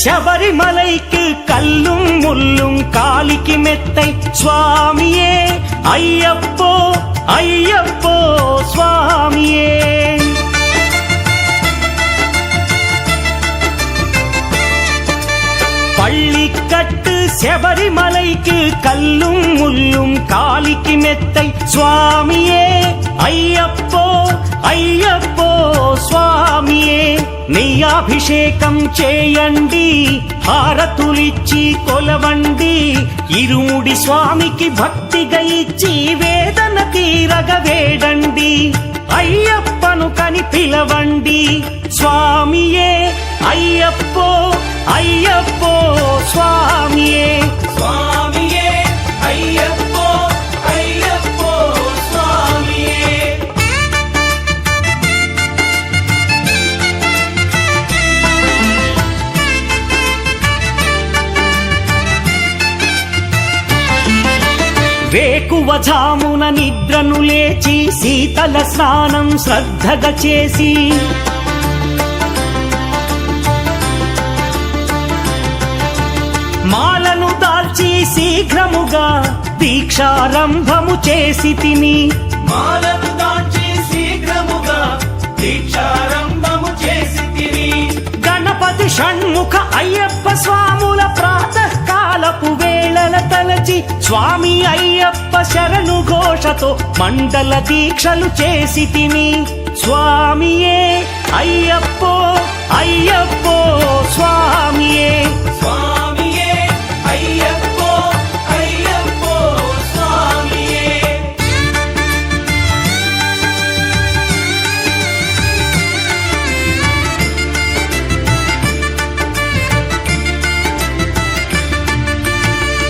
శబరిమలైకి కల్లుం ముల్లుం కాలికి మెత్తై స్వామియే అయ్యప్పో అయ్యప్పో స్వామియే. பள்ளிக்கட்டு శబరిమలైకి కల్లుం ముల్లుం కాలికి మెత్తై స్వామియే అయ్యప్పో అయ్యప్పో స్వామియే. నీ అభిషేకం చేయండి హారతులిచ్చి కొలవండి ఇరుముడి స్వామికి భక్తిగా ఇచ్చి వేదన తీరగ వేడండి. అయ్యప్పను కని పిలవండి స్వామియే అయ్యప్పో అయ్యప్పో స్వామియే. స్వామియే అయ్యప్పో అయ్యప్పో స్వామియే. వేకువజామున నిద్రను లేచి శీతల స్నానం శ్రద్ధగా చేసి మాలను దాల్చి శీఘ్రముగా దీక్షారంభము చేసి తిని. మాలను దాల్చి శీఘ్రముగా దీక్షారంభము చేసి తిని. గణపతి షణ్ముఖ అయ్యప్ప స్వాముల ప్రాతకాలపు వేళల తలచి స్వామి అయ్యప్ప శరణు ఘోషతో మండల దీక్షలు చేసి తిని. స్వామియే అయ్యప్పో అయ్యప్పో స్వామియే. స్వామియే అయ్యప్పో అయ్యప్పో స్వామియే.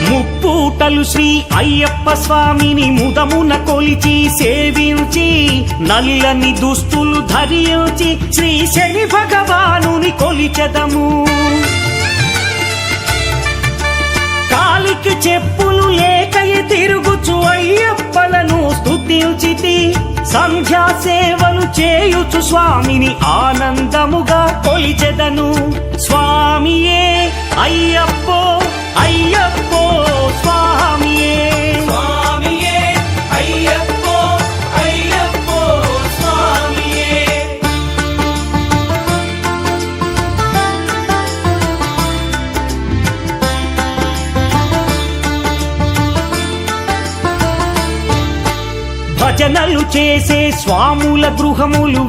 ముప్పూటలు శ్రీ అయ్యప్ప స్వామిని ముదమున కొలిచి సేవించి నల్లని దుస్తులు ధరించి శ్రీ శని భగవానుని కొలిచెదము. కాలికి చెప్పులు లేకయ తిరుగుచు అయ్యప్పలను స్తుతించితి. సంధ్యా సేవలు చేయుచు స్వామిని ఆనందముగా కొలిచెదను. స్వామియే అయ్యప్పో అయ్యప్పో స్వామియే. స్వామియే అయ్యప్పో అయ్యప్పో స్వామియే. భజనలు చేసే స్వాముల గృహములు